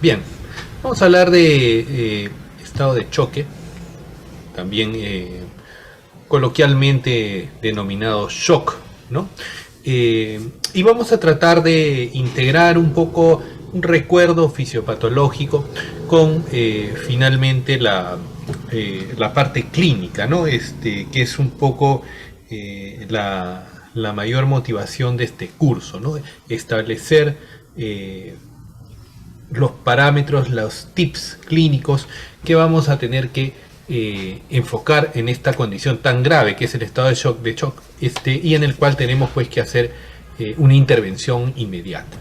Bien, vamos a hablar de estado de choque, también coloquialmente denominado shock, ¿no? Y vamos a tratar de integrar un poco un recuerdo fisiopatológico con finalmente la parte clínica, ¿no? Que es un poco la mayor motivación de este curso, ¿no? Establecer los parámetros, los tips clínicos que vamos a tener que enfocar en esta condición tan grave que es el estado de shock, y en el cual tenemos pues que hacer una intervención inmediata.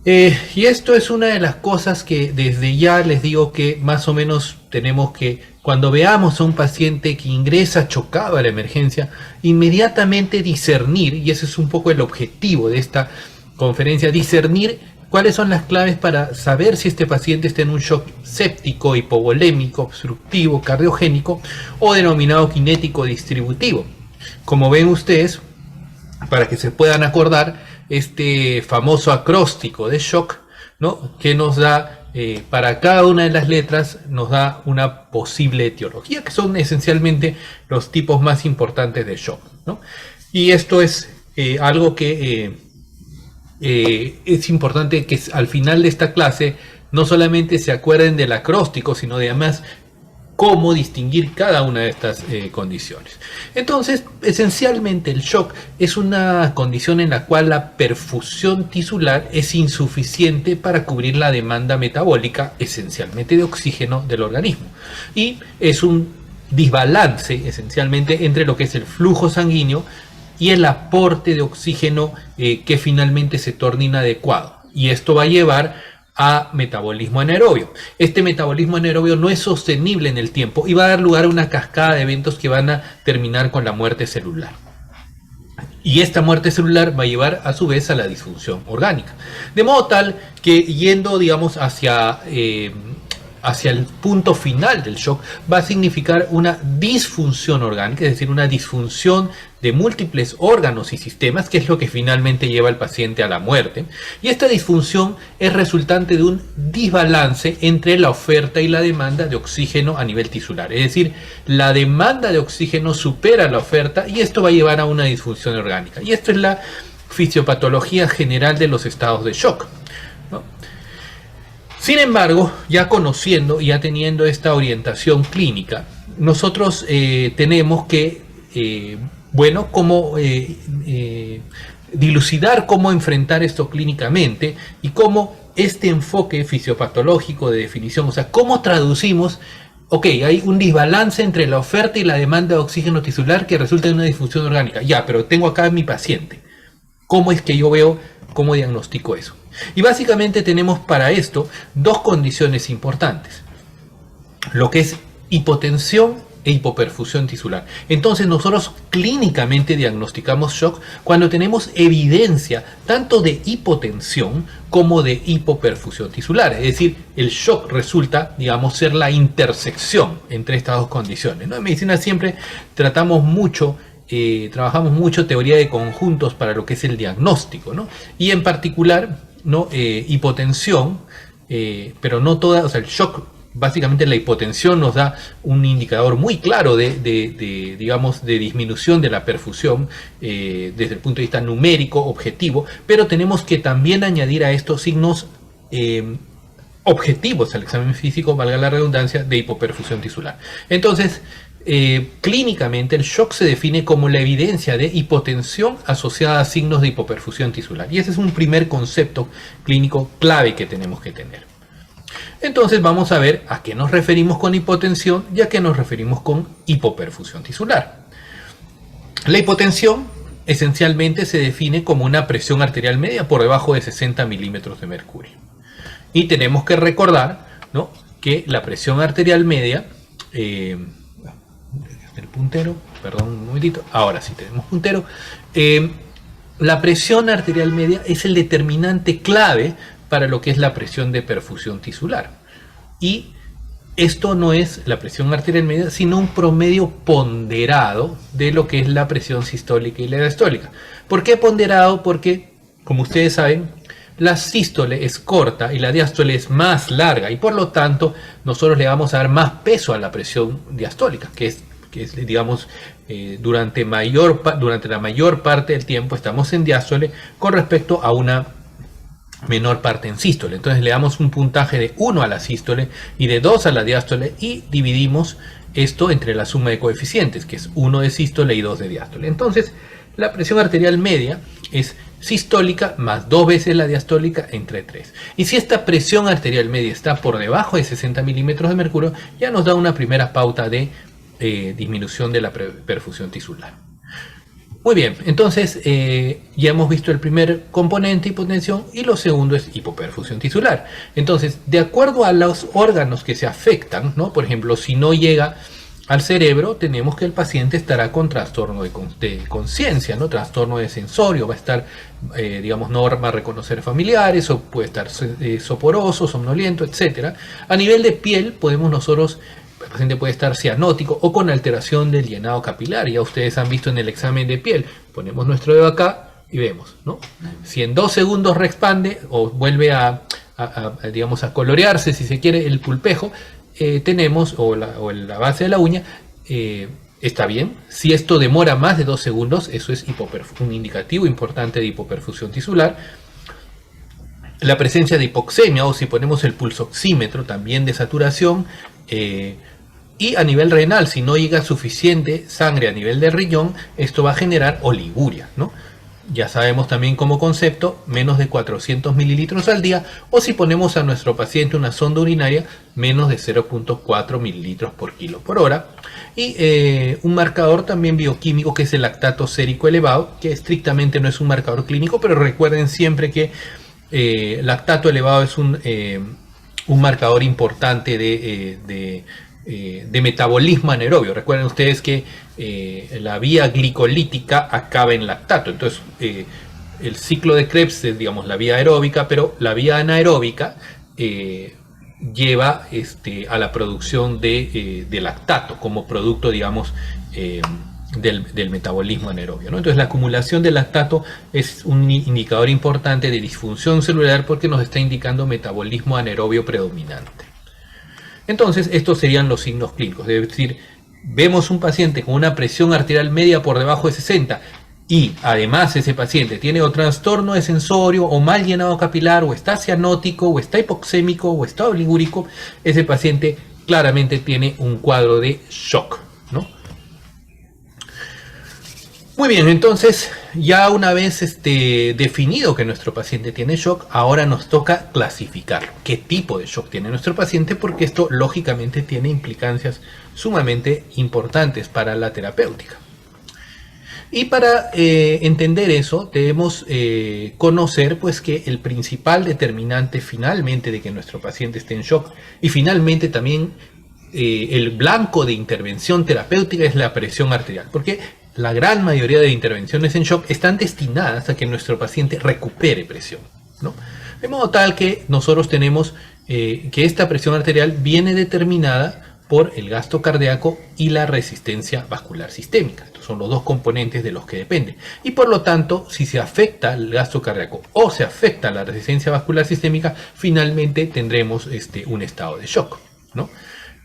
Y esto es una de las cosas que desde ya les digo que más o menos tenemos que, cuando veamos a un paciente que ingresa chocado a la emergencia, inmediatamente discernir, y ese es un poco el objetivo de esta conferencia, discernir cuáles son las claves para saber si este paciente está en un shock séptico, hipovolémico, obstructivo, cardiogénico o denominado kinético distributivo. Como ven ustedes, para que se puedan acordar, este famoso acróstico de shock, ¿no? Que nos da, para cada una de las letras, nos da una posible etiología, que son esencialmente los tipos más importantes de shock, ¿no? Y esto es algo que es importante que al final de esta clase no solamente se acuerden del acróstico, sino de además cómo distinguir cada una de estas condiciones. Entonces, esencialmente el shock es una condición en la cual la perfusión tisular es insuficiente para cubrir la demanda metabólica, esencialmente de oxígeno del organismo. Y es un desbalance, esencialmente, entre lo que es el flujo sanguíneo y el aporte de oxígeno que finalmente se torna inadecuado. Y esto va a llevar a metabolismo anaerobio. Este metabolismo anaerobio no es sostenible en el tiempo y va a dar lugar a una cascada de eventos que van a terminar con la muerte celular. Y esta muerte celular va a llevar a su vez a la disfunción orgánica. De modo tal que yendo, digamos, hacia el punto final del shock, va a significar una disfunción orgánica, es decir, una disfunción de múltiples órganos y sistemas, que es lo que finalmente lleva al paciente a la muerte. Y esta disfunción es resultante de un desbalance entre la oferta y la demanda de oxígeno a nivel tisular. Es decir, la demanda de oxígeno supera la oferta y esto va a llevar a una disfunción orgánica. Y esto es la fisiopatología general de los estados de shock, ¿no? Sin embargo, ya conociendo y ya teniendo esta orientación clínica, nosotros tenemos que, dilucidar cómo enfrentar esto clínicamente y cómo este enfoque fisiopatológico de definición, o sea, cómo traducimos, ok, hay un desbalance entre la oferta y la demanda de oxígeno tisular que resulta en una disfunción orgánica. Ya, pero tengo acá a mi paciente. ¿Cómo es que yo veo, cómo diagnostico eso? Y básicamente tenemos para esto dos condiciones importantes, lo que es hipotensión e hipoperfusión tisular. Entonces nosotros clínicamente diagnosticamos shock cuando tenemos evidencia tanto de hipotensión como de hipoperfusión tisular. Es decir, el shock resulta, digamos, ser la intersección entre estas dos condiciones, ¿no? En medicina siempre trabajamos mucho teoría de conjuntos para lo que es el diagnóstico, ¿no? Y en particular, ¿no? Hipotensión, pero no toda, o sea, el shock, básicamente la hipotensión nos da un indicador muy claro digamos, de disminución de la perfusión desde el punto de vista numérico, objetivo, pero tenemos que también añadir a estos signos objetivos al examen físico, valga la redundancia, de hipoperfusión tisular. Entonces, clínicamente el shock se define como la evidencia de hipotensión asociada a signos de hipoperfusión tisular, y ese es un primer concepto clínico clave que tenemos que tener. Entonces vamos a ver a qué nos referimos con hipotensión y a qué nos referimos con hipoperfusión tisular. La hipotensión esencialmente se define como una presión arterial media por debajo de 60 milímetros de mercurio, y tenemos que recordar, ¿no?, que la presión arterial media, el puntero, perdón un momentito, ahora sí tenemos puntero. La presión arterial media es el determinante clave para lo que es la presión de perfusión tisular. Y esto no es la presión arterial media, sino un promedio ponderado de lo que es la presión sistólica y la diastólica. ¿Por qué ponderado? Porque, como ustedes saben, la sístole es corta y la diástole es más larga, y por lo tanto nosotros le vamos a dar más peso a la presión diastólica, que es digamos, durante la mayor parte del tiempo estamos en diástole con respecto a una menor parte en sístole. Entonces le damos un puntaje de 1 a la sístole y de 2 a la diástole, y dividimos esto entre la suma de coeficientes, que es 1 de sístole y 2 de diástole. Entonces la presión arterial media es sistólica más 2 veces la diastólica entre 3. Y si esta presión arterial media está por debajo de 60 milímetros de mercurio, ya nos da una primera pauta de disminución de la perfusión tisular. Muy bien, entonces ya hemos visto el primer componente, hipotensión, y lo segundo es hipoperfusión tisular. Entonces, de acuerdo a los órganos que se afectan, ¿no? Por ejemplo, si no llega al cerebro, tenemos que el paciente estará con trastorno de conciencia, ¿no? Trastorno de sensorio, va a estar, digamos, no va a reconocer familiares, o puede estar soporoso, somnoliento, etc. A nivel de piel, podemos nosotros, el paciente puede estar cianótico o con alteración del llenado capilar. Ya ustedes han visto en el examen de piel, ponemos nuestro dedo acá y vemos, ¿no? Si en 2 segundos reexpande o vuelve digamos, a colorearse, si se quiere, el pulpejo, tenemos, o la base de la uña, está bien. Si esto demora más de 2 segundos, eso es un indicativo importante de hipoperfusión tisular. La presencia de hipoxemia, o si ponemos el pulsoxímetro, también de saturación. Y a nivel renal, si no llega suficiente sangre a nivel del riñón, esto va a generar oliguria, ¿no? Ya sabemos también como concepto, menos de 400 mililitros al día, o si ponemos a nuestro paciente una sonda urinaria, menos de 0.4 mililitros por kilo por hora. Y un marcador también bioquímico, que es el lactato sérico elevado, que estrictamente no es un marcador clínico, pero recuerden siempre que lactato elevado es un marcador importante de metabolismo anaerobio. Recuerden ustedes que la vía glicolítica acaba en lactato. Entonces, el ciclo de Krebs es, digamos, la vía aeróbica, pero la vía anaeróbica lleva a la producción de lactato como producto, digamos, del metabolismo anaerobio, ¿no? Entonces, la acumulación de lactato es un indicador importante de disfunción celular, porque nos está indicando metabolismo anaerobio predominante. Entonces, estos serían los signos clínicos. Es decir, vemos un paciente con una presión arterial media por debajo de 60 y además ese paciente tiene o trastorno de sensorio, o mal llenado capilar, o está cianótico, o está hipoxémico, o está oligúrico, ese paciente claramente tiene un cuadro de shock, ¿no? Muy bien, entonces ya una vez definido que nuestro paciente tiene shock, ahora nos toca clasificarlo. ¿Qué tipo de shock tiene nuestro paciente? Porque esto lógicamente tiene implicancias sumamente importantes para la terapéutica. Y para entender eso, debemos conocer, pues, que el principal determinante finalmente de que nuestro paciente esté en shock, y finalmente también el blanco de intervención terapéutica, es la presión arterial. Porque la gran mayoría de intervenciones en shock están destinadas a que nuestro paciente recupere presión, ¿no? De modo tal que nosotros tenemos que esta presión arterial viene determinada por el gasto cardíaco y la resistencia vascular sistémica. Estos son los dos componentes de los que depende. Y por lo tanto, si se afecta el gasto cardíaco o se afecta la resistencia vascular sistémica, finalmente tendremos un estado de shock, ¿no?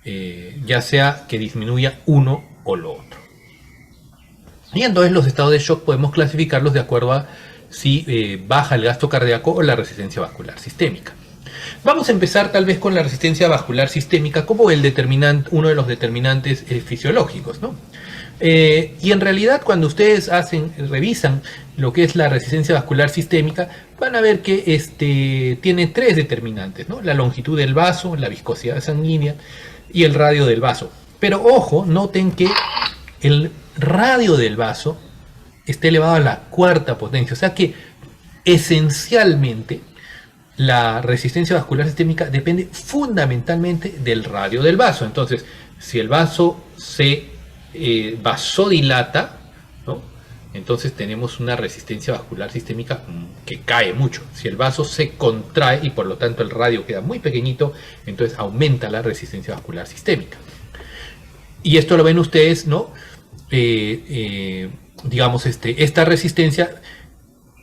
Ya sea que disminuya uno o lo otro. Y entonces los estados de shock podemos clasificarlos de acuerdo a si baja el gasto cardíaco o la resistencia vascular sistémica. Vamos a empezar tal vez con la resistencia vascular sistémica como uno de los determinantes fisiológicos, ¿no? Y en realidad, cuando ustedes revisan lo que es la resistencia vascular sistémica, van a ver que tiene 3 determinantes, ¿no? La longitud del vaso, la viscosidad sanguínea y el radio del vaso. Pero ojo, noten que el radio del vaso está elevado a la 4ª potencia, o sea que esencialmente la resistencia vascular sistémica depende fundamentalmente del radio del vaso. Entonces, si el vaso se vasodilata, ¿no?, entonces tenemos una resistencia vascular sistémica que cae mucho. Si el vaso se contrae y por lo tanto el radio queda muy pequeñito, entonces aumenta la resistencia vascular sistémica. Y esto lo ven ustedes, ¿no? Digamos, esta resistencia,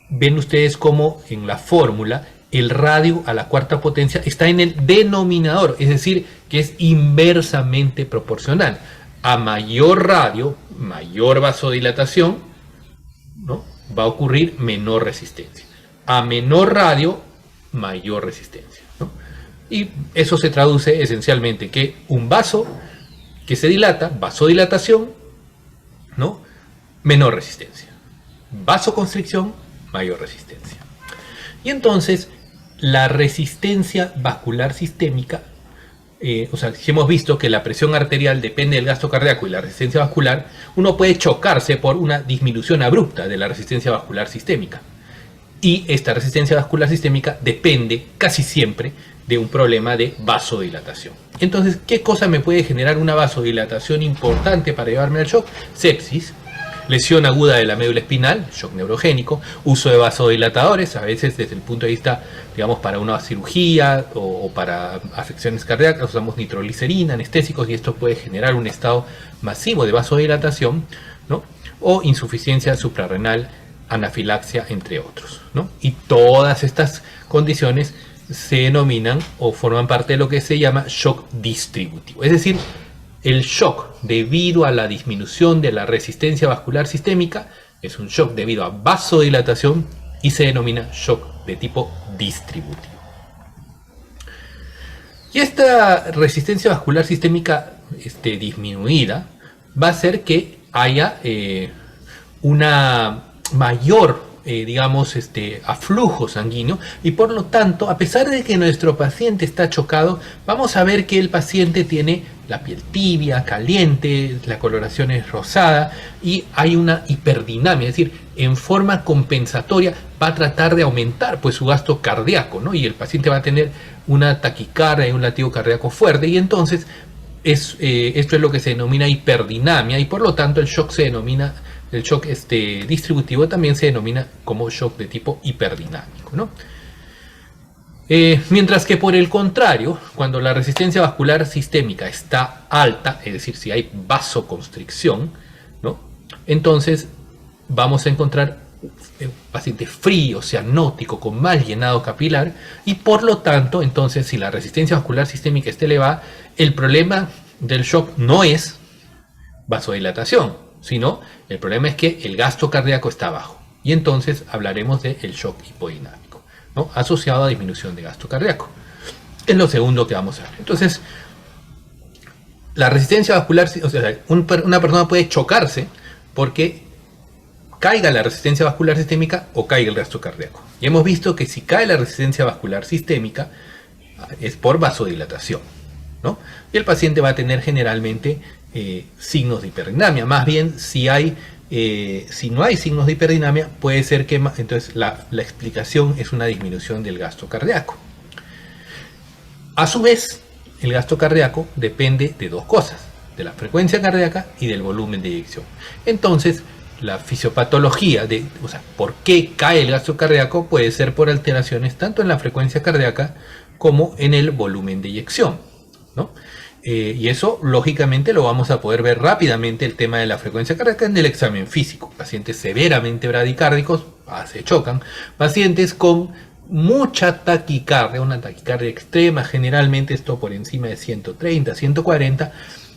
ven ustedes como en la fórmula el radio a la cuarta potencia está en el denominador, es decir, que es inversamente proporcional. A mayor radio, mayor vasodilatación, ¿no?, va a ocurrir menor resistencia. A menor radio, mayor resistencia, ¿no? Y eso se traduce esencialmente que un vaso que se dilata, vasodilatación, ¿no?, menor resistencia. Vasoconstricción, mayor resistencia. Y entonces, la resistencia vascular sistémica, o sea, si hemos visto que la presión arterial depende del gasto cardíaco y la resistencia vascular, uno puede chocarse por una disminución abrupta de la resistencia vascular sistémica. Y esta resistencia vascular sistémica depende casi siempre de un problema de vasodilatación. Entonces, ¿qué cosa me puede generar una vasodilatación importante para llevarme al shock? Sepsis, lesión aguda de la médula espinal, shock neurogénico, uso de vasodilatadores, a veces desde el punto de vista, digamos, para una cirugía o para afecciones cardíacas, usamos nitroglicerina, anestésicos, y esto puede generar un estado masivo de vasodilatación, ¿no?, o insuficiencia suprarrenal, anafilaxia, entre otros, ¿no? Y todas estas condiciones se denominan o forman parte de lo que se llama shock distributivo. Es decir, el shock debido a la disminución de la resistencia vascular sistémica es un shock debido a vasodilatación y se denomina shock de tipo distributivo. Y esta resistencia vascular sistémica disminuida va a hacer que haya una mayor digamos, aflujo sanguíneo, y por lo tanto, a pesar de que nuestro paciente está chocado, vamos a ver que el paciente tiene la piel tibia, caliente, la coloración es rosada y hay una hiperdinamia, es decir, en forma compensatoria va a tratar de aumentar pues su gasto cardíaco, ¿no? Y el paciente va a tener una taquicardia y un latido cardíaco fuerte, y entonces esto es lo que se denomina hiperdinamia, y por lo tanto el shock se denomina, el shock distributivo también se denomina como shock de tipo hiperdinámico, ¿no? Mientras que por el contrario, cuando la resistencia vascular sistémica está alta, es decir, si hay vasoconstricción, ¿no?, entonces vamos a encontrar un paciente frío, cianótico, con mal llenado capilar, y por lo tanto, entonces, si la resistencia vascular sistémica está elevada, el problema del shock no es vasodilatación, sino el problema es que el gasto cardíaco está bajo, y entonces hablaremos del shock hipodinámico, ¿no?, asociado a disminución de gasto cardíaco. Es lo segundo que vamos a ver. Entonces, la resistencia vascular, o sea, una persona puede chocarse porque caiga la resistencia vascular sistémica o caiga el gasto cardíaco. Y hemos visto que si cae la resistencia vascular sistémica es por vasodilatación, ¿no? Y el paciente va a tener generalmente signos de hiperdinamia. Más bien, si no hay signos de hiperdinamia, puede ser que entonces la explicación es una disminución del gasto cardíaco. A su vez, el gasto cardíaco depende de dos cosas: de la frecuencia cardíaca y del volumen de eyección. Entonces, la fisiopatología o sea, por qué cae el gasto cardíaco puede ser por alteraciones tanto en la frecuencia cardíaca como en el volumen de eyección, ¿no? Y eso lógicamente lo vamos a poder ver rápidamente, el tema de la frecuencia cardíaca, en el examen físico. Pacientes severamente bradicárdicos se chocan, pacientes con mucha taquicardia, una taquicardia extrema, generalmente esto por encima de 130, 140,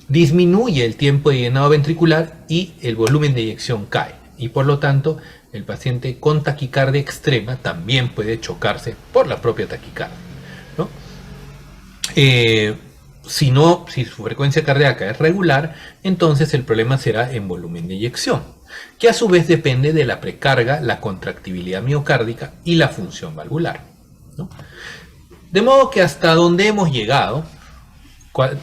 disminuye el tiempo de llenado ventricular y el volumen de eyección cae, y por lo tanto el paciente con taquicardia extrema también puede chocarse por la propia taquicardia, ¿no? Si su frecuencia cardíaca es regular, entonces el problema será en volumen de eyección, que a su vez depende de la precarga, la contractibilidad miocárdica y la función valvular, ¿no? De modo que hasta donde hemos llegado,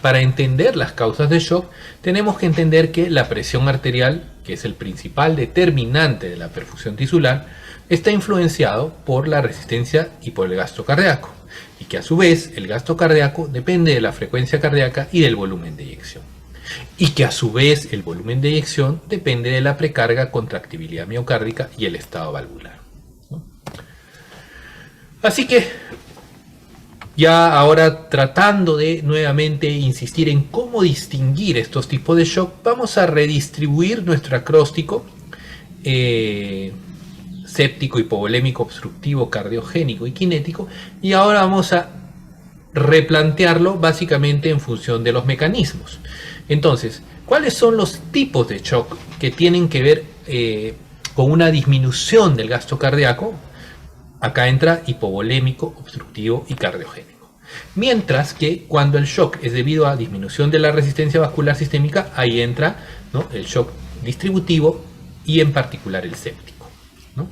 para entender las causas de shock, tenemos que entender que la presión arterial, que es el principal determinante de la perfusión tisular, está influenciado por la resistencia y por el gasto cardíaco, y que a su vez el gasto cardíaco depende de la frecuencia cardíaca y del volumen de eyección, y que a su vez el volumen de eyección depende de la precarga, contractibilidad miocárdica y el estado valvular, ¿no? Así que ya ahora, tratando de nuevamente insistir en cómo distinguir estos tipos de shock, vamos a redistribuir nuestro acróstico séptico, hipovolémico, obstructivo, cardiogénico y cinético, y ahora vamos a replantearlo básicamente en función de los mecanismos. Entonces, ¿cuáles son los tipos de shock que tienen que ver con una disminución del gasto cardíaco? Acá entra hipovolémico, obstructivo y cardiogénico. Mientras que cuando el shock es debido a disminución de la resistencia vascular sistémica, ahí entra, ¿no?, el shock distributivo y en particular el séptico, ¿no?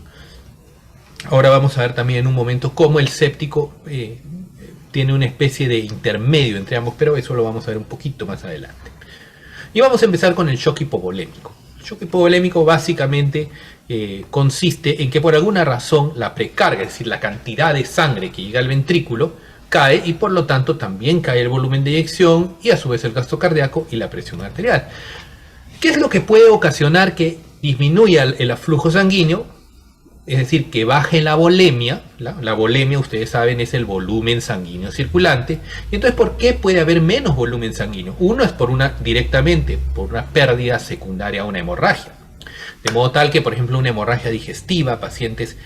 Ahora vamos a ver también en un momento cómo el séptico tiene una especie de intermedio entre ambos, pero eso lo vamos a ver un poquito más adelante. Y vamos a empezar con el shock hipovolémico. El shock hipovolémico básicamente consiste en que por alguna razón la precarga, es decir, la cantidad de sangre que llega al ventrículo, cae y por lo tanto también cae el volumen de eyección y a su vez el gasto cardíaco y la presión arterial. ¿Qué es lo que puede ocasionar que disminuya el aflujo sanguíneo? Es decir, que baje la volemia. La volemia, ustedes saben, es el volumen sanguíneo circulante. Y entonces, ¿por qué puede haber menos volumen sanguíneo? Uno es directamente por una pérdida secundaria a una hemorragia. De modo tal que, por ejemplo, una hemorragia digestiva, pacientes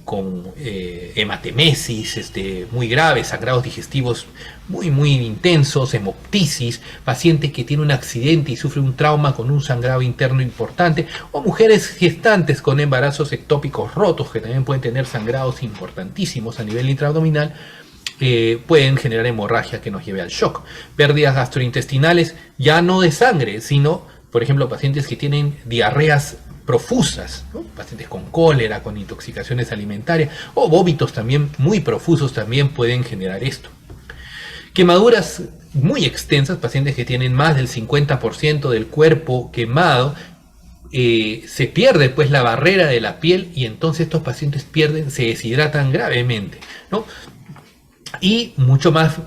con hematemesis muy graves, sangrados digestivos muy intensos, hemoptisis, paciente que tiene un accidente y sufre un trauma con un sangrado interno importante, o mujeres gestantes con embarazos ectópicos rotos que también pueden tener sangrados importantísimos a nivel intraabdominal, pueden generar hemorragia que nos lleve al shock. Pérdidas gastrointestinales, ya no de sangre, sino, por ejemplo, pacientes que tienen diarreas profusas, ¿no?, pacientes con cólera, con intoxicaciones alimentarias, o vómitos también muy profusos también pueden generar esto. Quemaduras muy extensas, pacientes que tienen más del 50% del cuerpo quemado, se pierde pues la barrera de la piel y entonces estos pacientes se deshidratan gravemente, ¿no? Y mucho más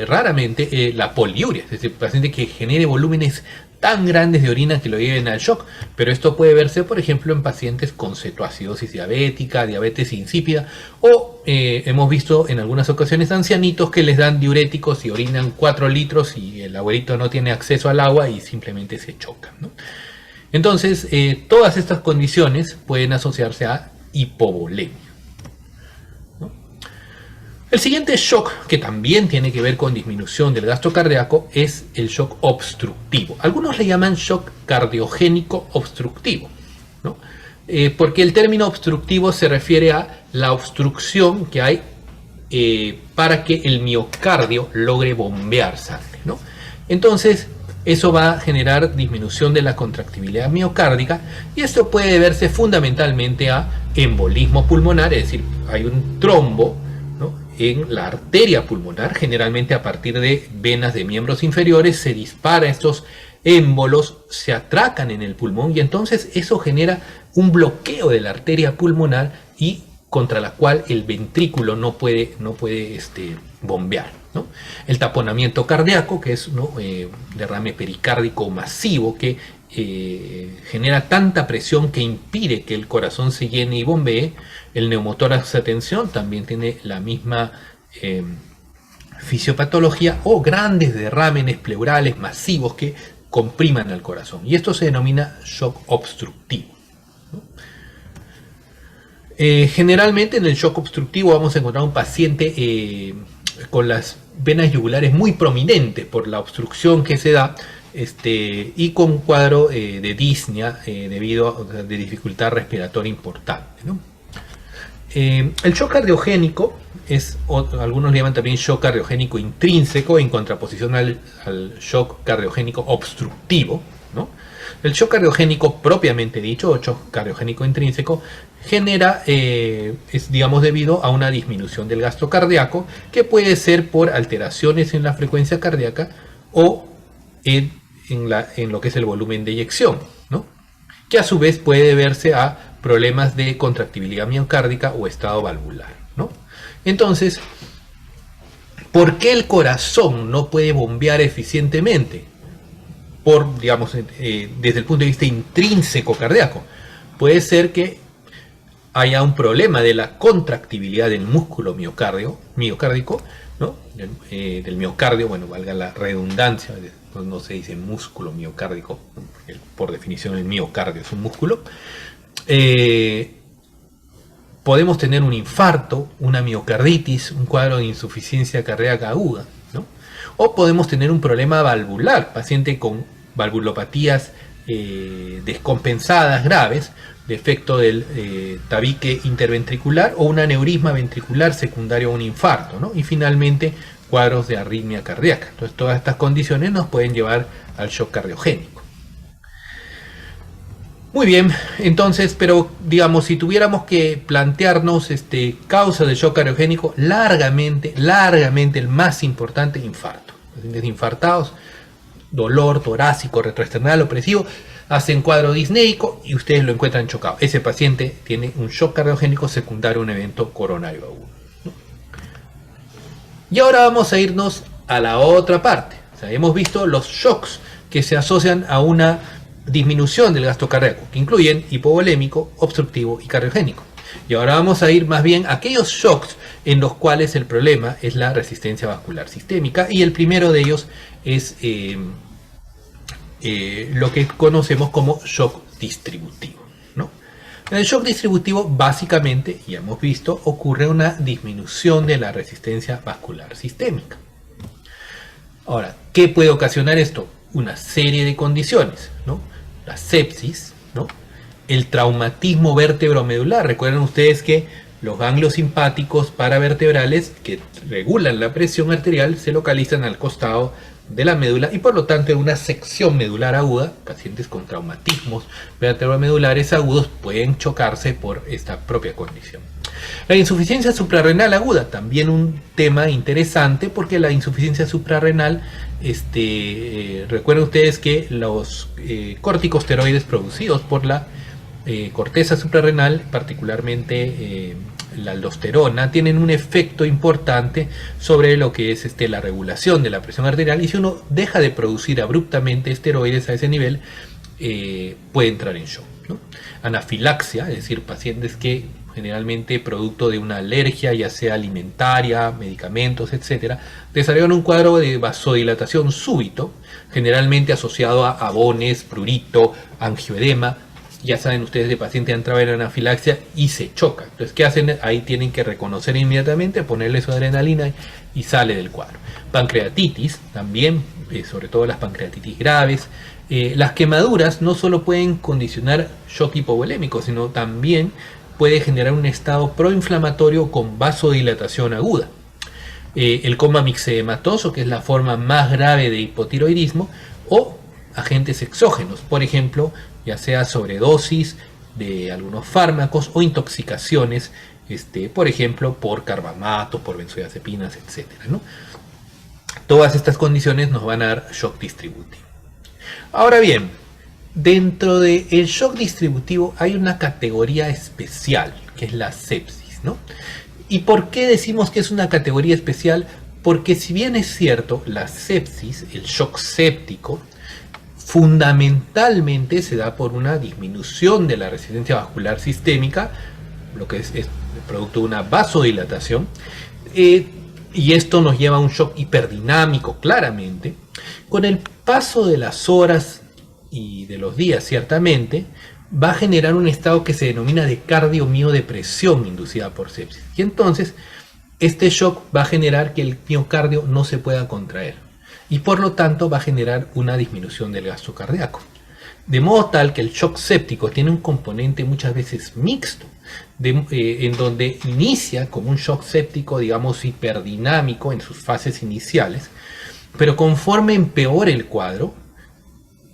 raramente la poliuria, es decir, paciente que genere volúmenes tan grandes de orina que lo lleven al shock, pero esto puede verse, por ejemplo, en pacientes con cetoacidosis diabética, diabetes insípida, o hemos visto en algunas ocasiones ancianitos que les dan diuréticos y orinan 4 litros y el abuelito no tiene acceso al agua y simplemente se chocan, ¿no? Entonces, todas estas condiciones pueden asociarse a hipovolemia. El siguiente shock, que también tiene que ver con disminución del gasto cardíaco, es el shock obstructivo. Algunos le llaman shock cardiogénico obstructivo, ¿no? Porque el término obstructivo se refiere a la obstrucción que hay para que el miocardio logre bombear sangre, ¿no? Entonces, eso va a generar disminución de la contractibilidad miocárdica y esto puede deberse fundamentalmente a embolismo pulmonar, es decir, hay un trombo, ¿no?, en la arteria pulmonar, generalmente a partir de venas de miembros inferiores, se dispara estos émbolos, se atracan en el pulmón y entonces eso genera un bloqueo de la arteria pulmonar y contra la cual el ventrículo no puede bombear, ¿no? El taponamiento cardíaco, que es, ¿no?, derrame pericárdico masivo que genera tanta presión que impide que el corazón se llene y bombee. El neumotórax de tensión también tiene la misma fisiopatología, o grandes derrames pleurales masivos que compriman al corazón, y esto se denomina shock obstructivo, ¿no? Generalmente en el shock obstructivo vamos a encontrar un paciente con las venas yugulares muy prominentes por la obstrucción que se da, y con un cuadro de disnea debido a de dificultad respiratoria importante, ¿no? El shock cardiogénico algunos le llaman también shock cardiogénico intrínseco, en contraposición al shock cardiogénico obstructivo, ¿no? El shock cardiogénico propiamente dicho, o shock cardiogénico intrínseco, genera, es digamos debido a una disminución del gasto cardíaco, que puede ser por alteraciones en la frecuencia cardíaca o en lo que es el volumen de eyección, ¿no?, que a su vez puede deberse a problemas de contractibilidad miocárdica o estado valvular, ¿no? Entonces, ¿por qué el corazón no puede bombear eficientemente? Digamos, desde el punto de vista intrínseco cardíaco, puede ser que haya un problema de la contractibilidad del músculo miocárdico, ¿no?, del miocardio, bueno, valga la redundancia, no se dice músculo miocárdico, porque por definición el miocardio es un músculo, Podemos tener un infarto, una miocarditis, un cuadro de insuficiencia cardíaca aguda, ¿no? O podemos tener un problema valvular, paciente con valvulopatías descompensadas graves, defecto del tabique interventricular o un aneurisma ventricular secundario a un infarto, ¿no? Y finalmente cuadros de arritmia cardíaca. Entonces todas estas condiciones nos pueden llevar al shock cardiogénico. Muy bien, entonces, pero digamos, si tuviéramos que plantearnos causas de shock cardiogénico, largamente el más importante, infarto. Pacientes infartados, dolor torácico, retroesternal, opresivo, hacen cuadro disneico y ustedes lo encuentran chocado. Ese paciente tiene un shock cardiogénico secundario a un evento coronario agudo, ¿no? Y ahora vamos a irnos a la otra parte. O sea, hemos visto los shocks que se asocian a una disminución del gasto cardíaco, que incluyen hipovolémico, obstructivo y cardiogénico. Y ahora vamos a ir más bien a aquellos shocks en los cuales el problema es la resistencia vascular sistémica, y el primero de ellos es lo que conocemos como shock distributivo, ¿no? En el shock distributivo, básicamente, ya hemos visto, ocurre una disminución de la resistencia vascular sistémica. Ahora, ¿qué puede ocasionar esto? Una serie de condiciones, ¿no? La sepsis, ¿no? El traumatismo vértebromedular. Recuerden ustedes que los ganglios simpáticos paravertebrales que regulan la presión arterial se localizan al costado de la médula y por lo tanto en una sección medular aguda, pacientes con traumatismos vertebromedulares agudos pueden chocarse por esta propia condición. La insuficiencia suprarrenal aguda, también un tema interesante porque la insuficiencia suprarrenal, recuerden ustedes que los corticosteroides producidos por la corteza suprarrenal, particularmente la aldosterona, tienen un efecto importante sobre lo que es la regulación de la presión arterial, y si uno deja de producir abruptamente esteroides a ese nivel, puede entrar en shock, ¿no? Anafilaxia, es decir, pacientes que generalmente producto de una alergia, ya sea alimentaria, medicamentos, etcétera, desarrollan un cuadro de vasodilatación súbito, generalmente asociado a abones, prurito, angioedema. Ya saben ustedes, de paciente entraba en anafilaxia y se choca. Entonces, ¿qué hacen? Ahí tienen que reconocer inmediatamente, ponerle su adrenalina y sale del cuadro. Pancreatitis también, sobre todo las pancreatitis graves. Las quemaduras no solo pueden condicionar shock hipovolémico, sino también puede generar un estado proinflamatorio con vasodilatación aguda. El coma mixedematoso, que es la forma más grave de hipotiroidismo, o agentes exógenos, por ejemplo, ya sea sobredosis de algunos fármacos o intoxicaciones, por ejemplo, por carbamatos, por benzodiazepinas, etcétera, ¿no? Todas estas condiciones nos van a dar shock distributivo. Ahora bien, dentro del shock distributivo hay una categoría especial, que es la sepsis, ¿no? ¿Y por qué decimos que es una categoría especial? Porque si bien es cierto, la sepsis, el shock séptico, fundamentalmente se da por una disminución de la resistencia vascular sistémica, lo que es producto de una vasodilatación, y esto nos lleva a un shock hiperdinámico claramente. Con el paso de las horas y de los días, ciertamente, va a generar un estado que se denomina de cardiomiodepresión inducida por sepsis. Y entonces, este shock va a generar que el miocardio no se pueda contraer. Y por lo tanto va a generar una disminución del gasto cardíaco. De modo tal que el shock séptico tiene un componente muchas veces mixto, en donde inicia como un shock séptico, digamos, hiperddinámico en sus fases iniciales, pero conforme empeora el cuadro,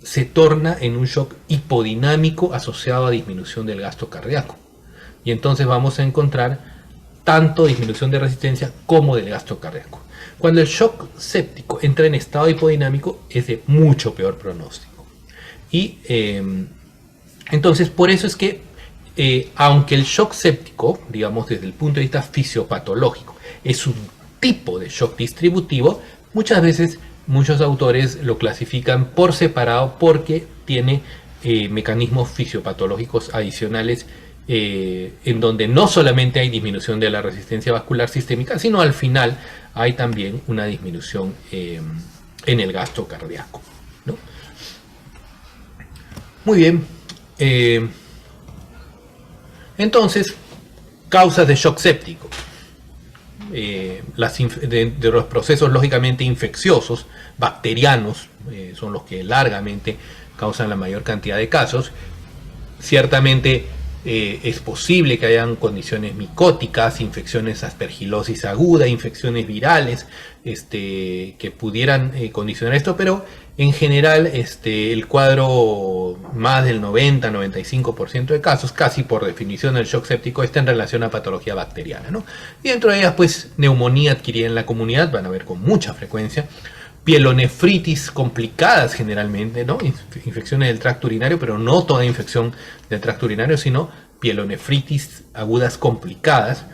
se torna en un shock hipodinámico asociado a disminución del gasto cardíaco. Y entonces vamos a encontrar tanto disminución de resistencia como del gasto cardíaco. Cuando el shock séptico entra en estado hipodinámico, es de mucho peor pronóstico. Y entonces por eso es que, aunque el shock séptico, digamos desde el punto de vista fisiopatológico, es un tipo de shock distributivo, muchas veces muchos autores lo clasifican por separado porque tiene mecanismos fisiopatológicos adicionales, en donde no solamente hay disminución de la resistencia vascular sistémica, sino al final hay también una disminución en el gasto cardíaco, ¿no? Muy bien. Entonces, causas de shock séptico. De los procesos lógicamente infecciosos, bacterianos, son los que largamente causan la mayor cantidad de casos. Ciertamente es posible que hayan condiciones micóticas, infecciones aspergilosis aguda, infecciones virales, que pudieran condicionar esto, pero en general el cuadro, más del 90-95% de casos, casi por definición el shock séptico, está en relación a patología bacteriana, ¿no? Y dentro de ellas, pues, neumonía adquirida en la comunidad, van a ver con mucha frecuencia, pielonefritis complicadas generalmente, ¿no? Infecciones del tracto urinario, pero no toda infección del tracto urinario, sino pielonefritis agudas complicadas.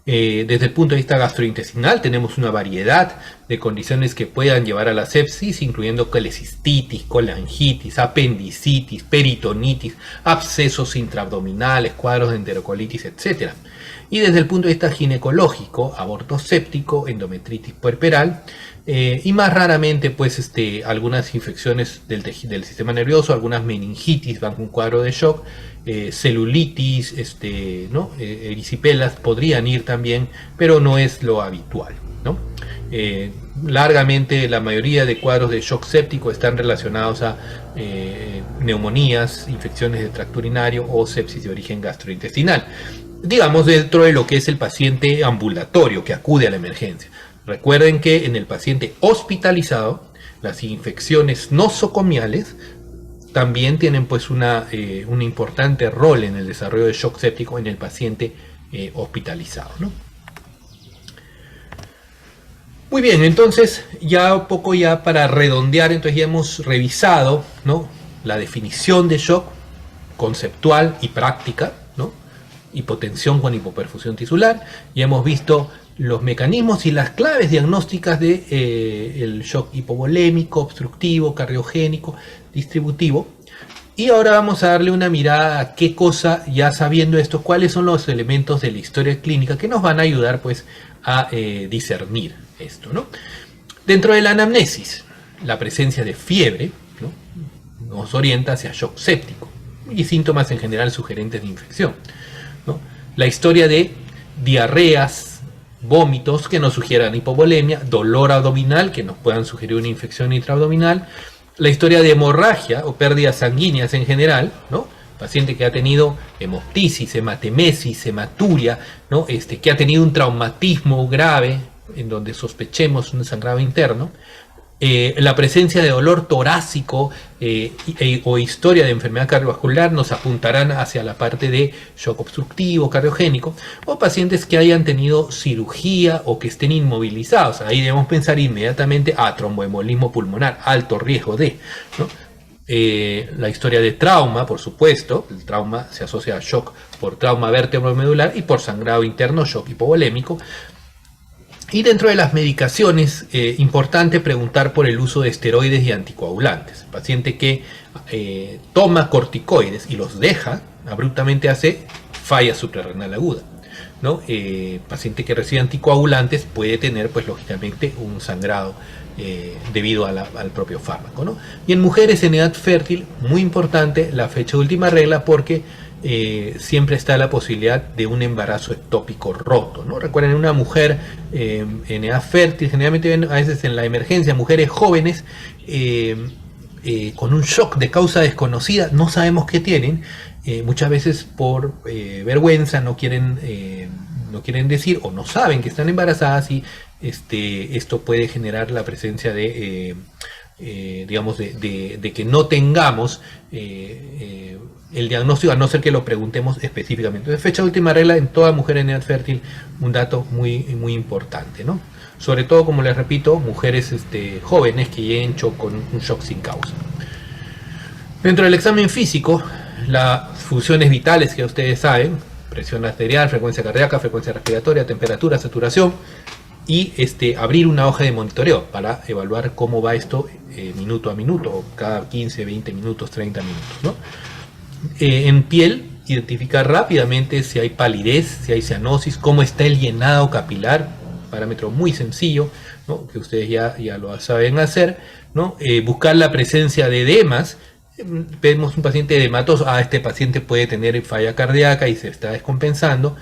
Desde el punto de vista gastrointestinal tenemos una variedad de condiciones que puedan llevar a la sepsis, incluyendo colecistitis, colangitis, apendicitis, peritonitis, abscesos intraabdominales, cuadros de enterocolitis, etc. Y desde el punto de vista ginecológico, aborto séptico, endometritis puerperal, y más raramente pues algunas infecciones del sistema nervioso, algunas meningitis van con un cuadro de shock, celulitis, erisipelas podrían ir también, pero no es lo habitual, ¿no? Largamente la mayoría de cuadros de shock séptico están relacionados a neumonías, infecciones de tracto urinario o sepsis de origen gastrointestinal, digamos dentro de lo que es el paciente ambulatorio que acude a la emergencia. Recuerden que en el paciente hospitalizado las infecciones nosocomiales también tienen pues un importante rol en el desarrollo de shock séptico en el paciente hospitalizado, ¿no? Muy bien, entonces ya un poco ya para redondear, entonces ya hemos revisado, ¿no?, la definición de shock conceptual y práctica, ¿no?, hipotensión con hipoperfusión tisular, y hemos visto los mecanismos y las claves diagnósticas de el shock hipovolémico, obstructivo, cardiogénico, distributivo. Y ahora vamos a darle una mirada a qué cosa, ya sabiendo esto, cuáles son los elementos de la historia clínica que nos van a ayudar pues a discernir esto, ¿no? Dentro de la anamnesis, la presencia de fiebre, ¿no?, nos orienta hacia shock séptico y síntomas en general sugerentes de infección, ¿no? La historia de diarreas, vómitos que nos sugieran hipovolemia, dolor abdominal que nos puedan sugerir una infección intraabdominal, la historia de hemorragia o pérdidas sanguíneas en general, ¿no?, paciente que ha tenido hemoptisis, hematemesis, hematuria, ¿no?, que ha tenido un traumatismo grave en donde sospechemos un sangrado interno, la presencia de dolor torácico o historia de enfermedad cardiovascular nos apuntarán hacia la parte de shock obstructivo, cardiogénico, o pacientes que hayan tenido cirugía o que estén inmovilizados. Ahí debemos pensar inmediatamente a tromboembolismo pulmonar, alto riesgo de, ¿no? La historia de trauma, por supuesto, el trauma se asocia a shock por trauma vértebro-medular y por sangrado interno, shock hipovolémico. Y dentro de las medicaciones, importante preguntar por el uso de esteroides y anticoagulantes. El paciente que toma corticoides y los deja, abruptamente hace falla suprarrenal aguda, ¿no? Paciente que recibe anticoagulantes puede tener, pues lógicamente, un sangrado debido al propio fármaco, ¿no? Y en mujeres en edad fértil, muy importante la fecha de última regla, porque siempre está la posibilidad de un embarazo ectópico roto, ¿no? Recuerden, una mujer en edad fértil, generalmente ven a veces en la emergencia mujeres jóvenes con un shock de causa desconocida, no sabemos qué tienen, muchas veces por vergüenza no quieren decir o no saben que están embarazadas, y esto puede generar la presencia de digamos de que no tengamos el diagnóstico, a no ser que lo preguntemos específicamente. Entonces, fecha de última regla en toda mujer en edad fértil, un dato muy, muy importante, ¿no? Sobre todo, como les repito, mujeres jóvenes que lleguen con un shock sin causa. Dentro del examen físico, las funciones vitales que ustedes saben: presión arterial, frecuencia cardíaca, frecuencia respiratoria, temperatura, saturación, y abrir una hoja de monitoreo para evaluar cómo va esto minuto a minuto, cada 15, 20 minutos, 30 minutos, ¿no? En piel, identificar rápidamente si hay palidez, si hay cianosis, cómo está el llenado capilar, parámetro muy sencillo, ¿no?, que ustedes ya lo saben hacer, ¿no? Buscar la presencia de edemas, Vemos un paciente edematoso, este paciente puede tener falla cardíaca y se está descompensando.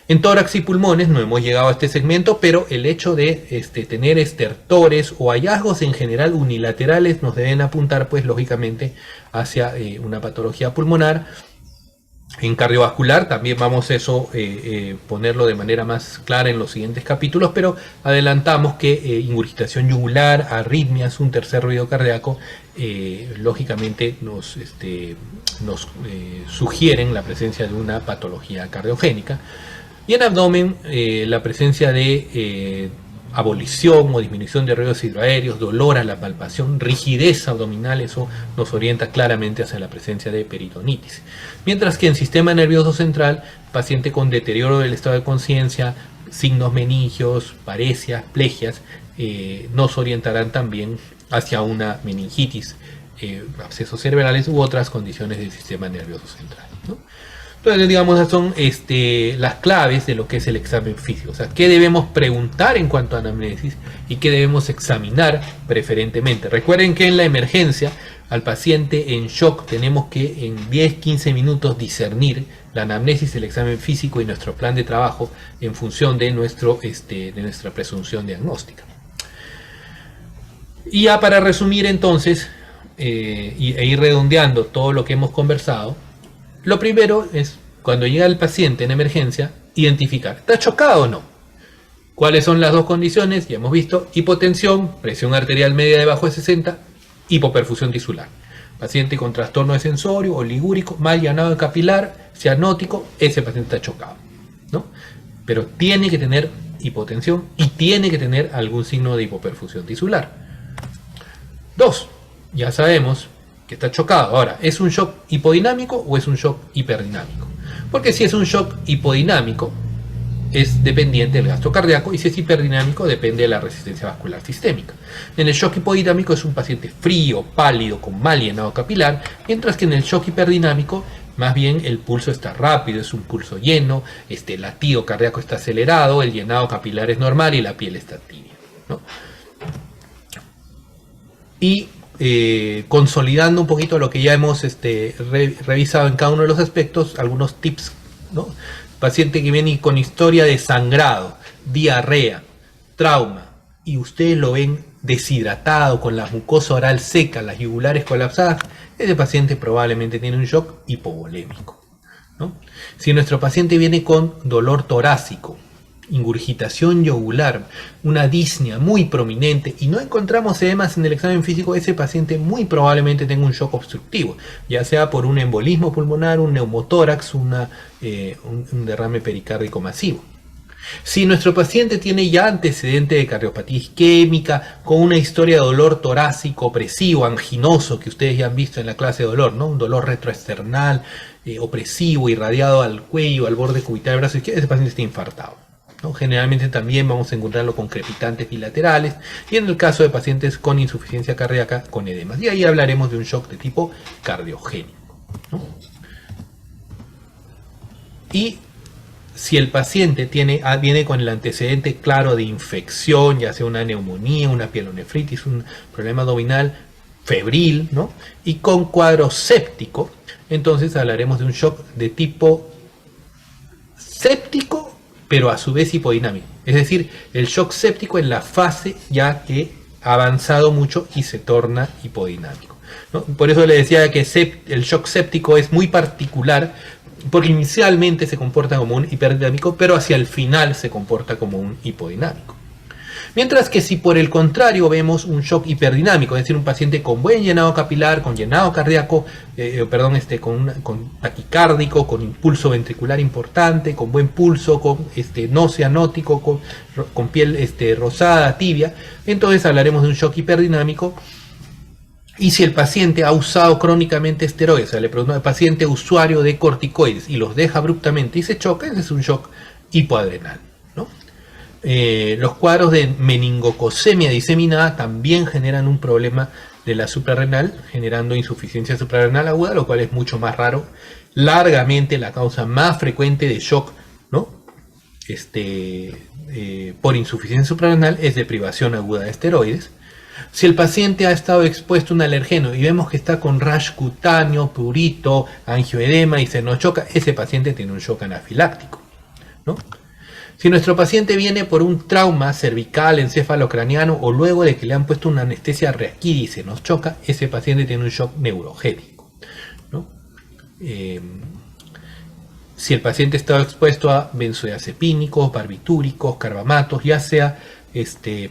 En tórax y pulmones no hemos llegado a este segmento, pero el hecho de tener estertores o hallazgos en general unilaterales nos deben apuntar, pues lógicamente, hacia una patología pulmonar. En cardiovascular también vamos a eso ponerlo de manera más clara en los siguientes capítulos, pero adelantamos que ingurgitación yugular, arritmias, un tercer ruido cardíaco, lógicamente nos sugieren la presencia de una patología cardiogénica. Y en abdomen, la presencia de abolición o disminución de ruidos hidroaéreos, dolor a la palpación, rigidez abdominal, eso nos orienta claramente hacia la presencia de peritonitis. Mientras que en sistema nervioso central, paciente con deterioro del estado de conciencia, signos meningios, paresias, plegias, nos orientarán también hacia una meningitis, abscesos cerebrales u otras condiciones del sistema nervioso central, ¿no? Entonces, digamos, son las claves de lo que es el examen físico. O sea, qué debemos preguntar en cuanto a anamnesis y qué debemos examinar preferentemente. Recuerden que en la emergencia, al paciente en shock, tenemos que en 10-15 minutos discernir la anamnesis, el examen físico y nuestro plan de trabajo en función de nuestra presunción diagnóstica. Y ya para resumir entonces, e ir redondeando todo lo que hemos conversado, lo primero es, cuando llega el paciente en emergencia, identificar, ¿está chocado o no? ¿Cuáles son las dos condiciones? Ya hemos visto, hipotensión, presión arterial media debajo de 60, hipoperfusión tisular. Paciente con trastorno de sensorio, oligúrico, mal llenado de capilar, cianótico, ese paciente está chocado, ¿no? Pero tiene que tener hipotensión y tiene que tener algún signo de hipoperfusión tisular. 2. Ya sabemos que está chocado. Ahora, ¿es un shock hipodinámico o es un shock hiperdinamico? Porque si es un shock hipodinámico, es dependiente del gasto cardíaco, y si es hiperdinámico, depende de la resistencia vascular sistémica. En el shock hipodinámico es un paciente frío, pálido, con mal llenado capilar, mientras que en el shock hiperdinámico, más bien el pulso está rápido, es un pulso lleno, el latido cardíaco está acelerado, el llenado capilar es normal y la piel está tibia, ¿no? Y consolidando un poquito lo que ya hemos revisado en cada uno de los aspectos, algunos tips, ¿no? Paciente que viene con historia de sangrado, diarrea, trauma, y ustedes lo ven deshidratado, con la mucosa oral seca, las yugulares colapsadas, ese paciente probablemente tiene un shock hipovolémico, ¿no? Si nuestro paciente viene con dolor torácico, ingurgitación yugular, una disnea muy prominente y no encontramos edemas en el examen físico, ese paciente muy probablemente tenga un shock obstructivo, ya sea por un embolismo pulmonar, un neumotórax, un derrame pericárdico masivo. Si nuestro paciente tiene ya antecedente de cardiopatía isquémica, con una historia de dolor torácico opresivo, anginoso, que ustedes ya han visto en la clase de dolor, ¿no? Un dolor retroesternal, opresivo, irradiado al cuello, al borde cubital del brazo izquierdo, ese paciente está infartado, ¿no? Generalmente también vamos a encontrarlo con crepitantes bilaterales y en el caso de pacientes con insuficiencia cardíaca con edemas. Y ahí hablaremos de un shock de tipo cardiogénico, ¿no? Y si el paciente viene con el antecedente claro de infección, ya sea una neumonía, una pielonefritis, un problema abdominal febril, ¿no? Y con cuadro séptico, entonces hablaremos de un shock de tipo séptico, pero a su vez hipodinámico. Es decir, el shock séptico en la fase ya que ha avanzado mucho y se torna hipodinámico, ¿no? Por eso le decía que el shock séptico es muy particular, porque inicialmente se comporta como un hiperdinámico, pero hacia el final se comporta como un hipodinámico. Mientras que si por el contrario vemos un shock hiperdinámico, es decir, un paciente con buen llenado capilar, con llenado cardíaco, con taquicárdico, con impulso ventricular importante, con buen pulso, con no cianótico, con piel rosada, tibia, entonces hablaremos de un shock hiperdinámico. Y si el paciente ha usado crónicamente esteroides, o sea, le pregunto al paciente usuario de corticoides y los deja abruptamente y se choca, ese es un shock hipoadrenal, ¿no? Los cuadros de meningocosemia diseminada también generan un problema de la suprarrenal, generando insuficiencia suprarrenal aguda, lo cual es mucho más raro. Largamente la causa más frecuente de shock, ¿no? Por insuficiencia suprarrenal es deprivación aguda de esteroides. Si el paciente ha estado expuesto a un alergeno y vemos que está con rash cutáneo, prurito, angioedema y se nos choca, ese paciente tiene un shock anafiláctico, ¿no? Si nuestro paciente viene por un trauma cervical, encéfalo-craneano o luego de que le han puesto una anestesia reactiva y se nos choca, ese paciente tiene un shock neurogénico, ¿no? Si el paciente está expuesto a benzodiazepínicos, barbitúricos, carbamatos, ya sea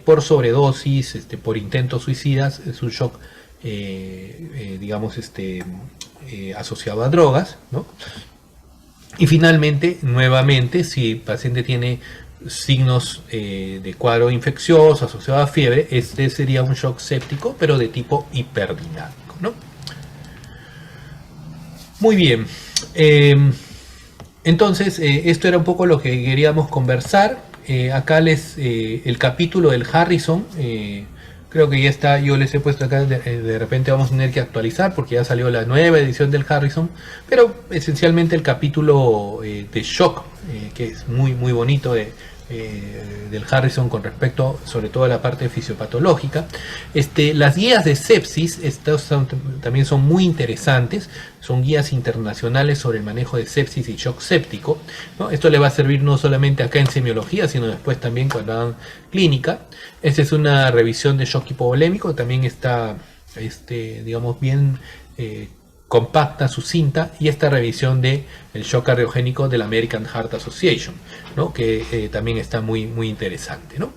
por sobredosis, por intentos suicidas, es un shock, digamos, asociado a drogas, ¿no? Y finalmente, nuevamente, si el paciente tiene signos de cuadro infeccioso asociado a fiebre, este sería un shock séptico, pero de tipo hiperdinámico, ¿no? Muy bien. Entonces, esto era un poco lo que queríamos conversar. Acá el capítulo del Harrison, creo que ya está, yo les he puesto acá, de repente vamos a tener que actualizar porque ya salió la nueva edición del Harrison, pero esencialmente el capítulo de shock, que es muy muy bonito del Harrison con respecto sobre todo a la parte fisiopatológica. Las guías de sepsis, también son muy interesantes, son guías internacionales sobre el manejo de sepsis y shock séptico, ¿no? Esto le va a servir no solamente acá en semiología, sino después también cuando hagan clínica. Esta es una revisión de shock hipovolémico, también está, digamos, bien compacta, sucinta, y esta revisión de el shock cardiogénico de la American Heart Association, ¿no? Que también está muy, muy interesante, ¿no?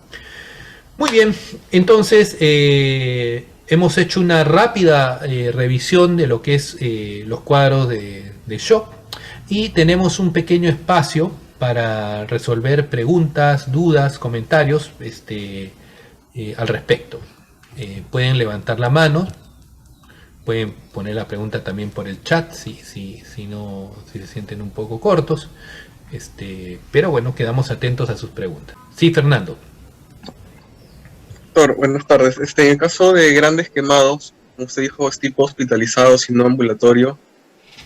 Muy bien, entonces hemos hecho una rápida revisión de lo que es los cuadros de shock, y tenemos un pequeño espacio para resolver preguntas, dudas, comentarios al respecto. Pueden levantar la mano. Pueden poner la pregunta también por el chat si se sienten un poco cortos. Pero bueno, quedamos atentos a sus preguntas. Sí, Fernando. Doctor, buenas tardes. En el caso de grandes quemados, como usted dijo, es tipo hospitalizado, si no ambulatorio,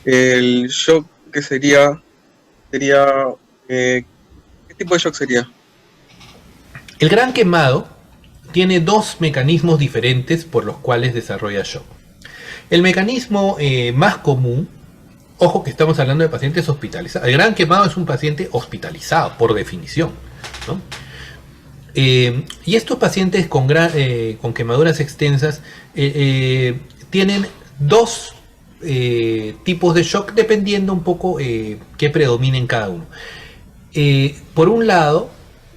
el shock que sería ¿qué tipo de shock sería? El gran quemado tiene dos mecanismos diferentes por los cuales desarrolla shock. El mecanismo más común, ojo que estamos hablando de pacientes hospitalizados. El gran quemado es un paciente hospitalizado, por definición, ¿no? Y estos pacientes con quemaduras extensas tienen dos tipos de shock dependiendo un poco qué predomina en cada uno. Por un lado,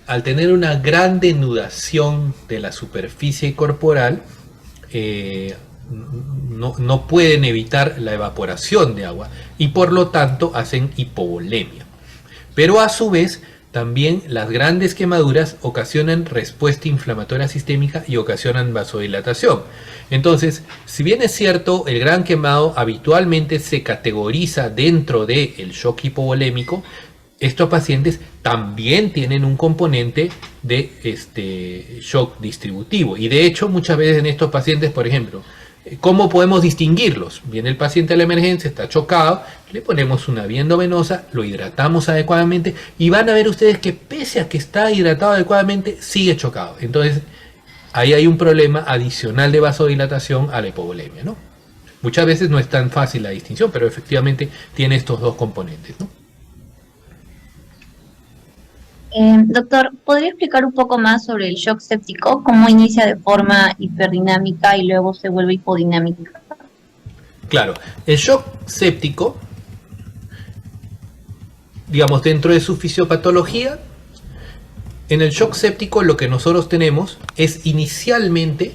al tener una gran denudación de la superficie corporal, no pueden evitar la evaporación de agua y por lo tanto hacen hipovolemia. Pero a su vez también las grandes quemaduras ocasionan respuesta inflamatoria sistémica y ocasionan vasodilatación. Entonces, si bien es cierto, el gran quemado habitualmente se categoriza dentro del shock hipovolémico, estos pacientes también tienen un componente de shock distributivo. Y de hecho, muchas veces en estos pacientes, por ejemplo, ¿cómo podemos distinguirlos? Viene el paciente a la emergencia, está chocado, le ponemos una vía endovenosa, lo hidratamos adecuadamente y van a ver ustedes que pese a que está hidratado adecuadamente, sigue chocado. Entonces, ahí hay un problema adicional de vasodilatación a la hipovolemia, ¿no? Muchas veces no es tan fácil la distinción, pero efectivamente tiene estos dos componentes, ¿no? Doctor, ¿podría explicar un poco más sobre el shock séptico? ¿Cómo inicia de forma hiperdinámica y luego se vuelve hipodinámica? Claro, el shock séptico, digamos, dentro de su fisiopatología, en el shock séptico lo que nosotros tenemos es inicialmente,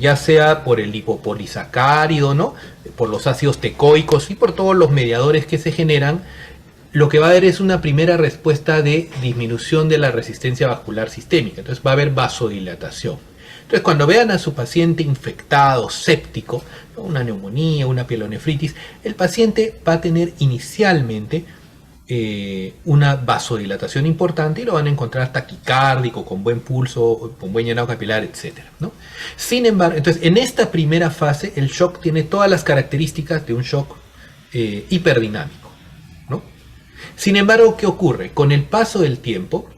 ya sea por el lipopolisacárido, ¿no?, por los ácidos tecoicos y por todos los mediadores que se generan, lo que va a haber es una primera respuesta de disminución de la resistencia vascular sistémica. Entonces va a haber vasodilatación. Entonces cuando vean a su paciente infectado, séptico, ¿no?, una neumonía, una pielonefritis, el paciente va a tener inicialmente una vasodilatación importante y lo van a encontrar taquicárdico, con buen pulso, con buen llenado capilar, etc., ¿no? Sin embargo, entonces en esta primera fase el shock tiene todas las características de un shock hiperdinámico, ¿no? Sin embargo, ¿qué ocurre? Con el paso del tiempo,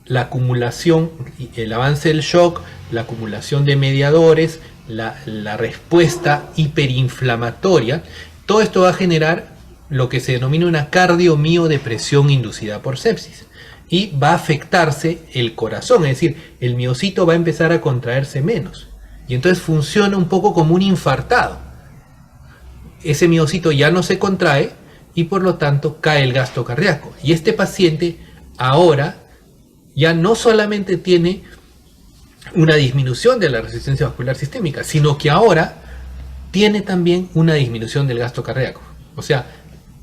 la acumulación, el avance del shock, la acumulación de mediadores, la respuesta hiperinflamatoria. Todo esto va a generar lo que se denomina una cardiomiodepresión inducida por sepsis. Y va a afectarse el corazón, es decir, el miocito va a empezar a contraerse menos. Y entonces funciona un poco como un infartado. Ese miocito ya no se contrae y por lo tanto cae el gasto cardíaco. Y este paciente ahora ya no solamente tiene una disminución de la resistencia vascular sistémica, sino que ahora tiene también una disminución del gasto cardíaco. O sea,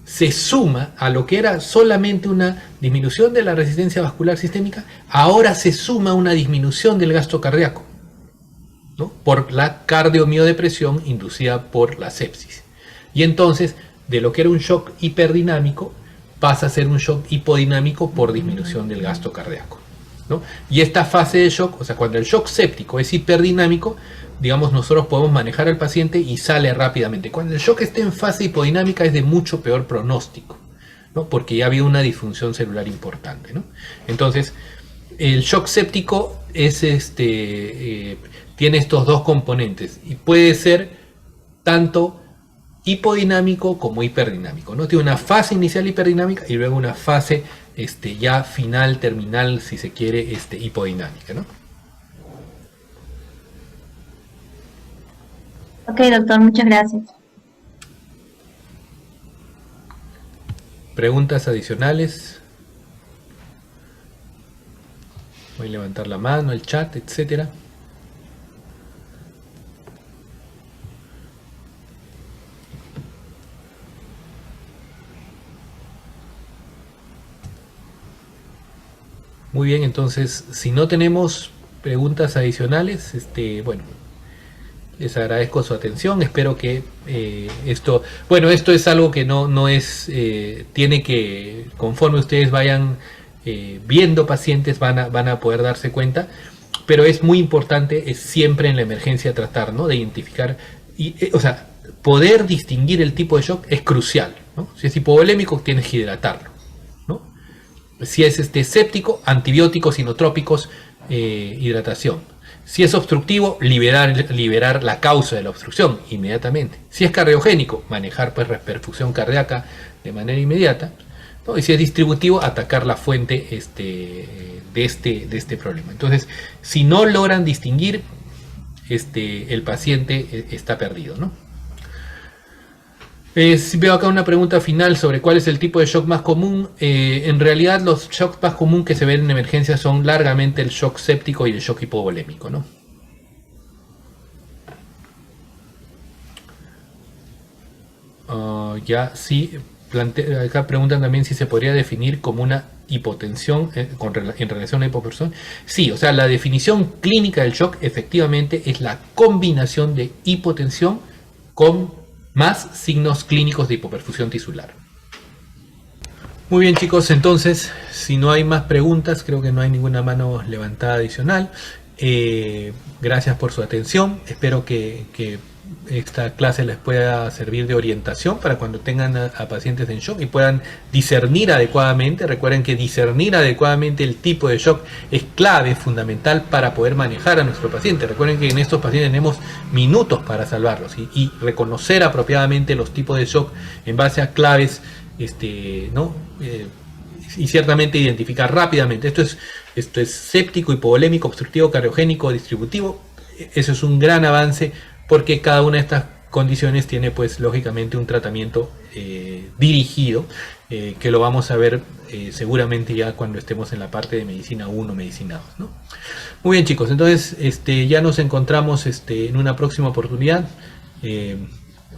se suma a lo que era solamente una disminución de la resistencia vascular sistémica, ahora se suma una disminución del gasto cardíaco, ¿no? Por la cardiomiodepresión inducida por la sepsis. Y entonces, de lo que era un shock hiperdinámico, pasa a ser un shock hipodinámico por disminución del gasto cardíaco, ¿no? Y esta fase de shock, o sea, cuando el shock séptico es hiperdinámico, digamos, nosotros podemos manejar al paciente y sale rápidamente. Cuando el shock esté en fase hipodinámica es de mucho peor pronóstico, ¿no? Porque ya había una disfunción celular importante, ¿no? Entonces, el shock séptico es tiene estos dos componentes y puede ser tanto hipodinámico como hiperdinámico, ¿no? Tiene una fase inicial hiperdinámica y luego una fase ya final, terminal, si se quiere, hipodinámica, ¿no? Ok, doctor, muchas gracias. Preguntas adicionales. Voy a levantar la mano, el chat, etcétera. Muy bien, entonces, si no tenemos preguntas adicionales, bueno, les agradezco su atención. Espero que esto es algo que no es, tiene que, conforme ustedes vayan viendo pacientes, van a poder darse cuenta, pero es muy importante, es siempre en la emergencia tratar, ¿no?, de identificar, o sea, poder distinguir el tipo de shock es crucial, ¿no? Si es hipovolémico, tienes que hidratarlo, ¿no? Si es séptico, antibióticos inotrópicos, hidratación. Si es obstructivo, liberar la causa de la obstrucción inmediatamente. Si es cardiogénico, manejar pues perfusión cardíaca de manera inmediata, ¿no? Y si es distributivo, atacar la fuente de este problema. Entonces, si no logran distinguir, el paciente está perdido, ¿no? Veo acá una pregunta final sobre cuál es el tipo de shock más común. En realidad los shocks más comunes que se ven en emergencia son largamente el shock séptico y el shock hipovolémico, ¿no? Ya sí, acá preguntan también si se podría definir como una hipotensión en relación a hipoperfusión. Sí, o sea, la definición clínica del shock efectivamente es la combinación de hipotensión con más signos clínicos de hipoperfusión tisular. Muy bien, chicos, entonces, si no hay más preguntas, creo que no hay ninguna mano levantada adicional. Gracias por su atención. Espero que esta clase les pueda servir de orientación para cuando tengan a pacientes en shock y puedan discernir adecuadamente. Recuerden que discernir adecuadamente el tipo de shock es clave, fundamental para poder manejar a nuestro paciente. Recuerden que en estos pacientes tenemos minutos para salvarlos y reconocer apropiadamente los tipos de shock en base a claves, ¿no? Y ciertamente identificar rápidamente. Esto es séptico, hipovolémico, obstructivo, cardiogénico, distributivo. Eso es un gran avance, porque cada una de estas condiciones tiene pues lógicamente un tratamiento dirigido, que lo vamos a ver seguramente ya cuando estemos en la parte de medicina 1, medicina 2, ¿no? Muy bien, chicos, entonces ya nos encontramos en una próxima oportunidad.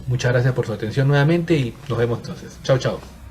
Muchas gracias por su atención nuevamente y nos vemos entonces. Chao, chao.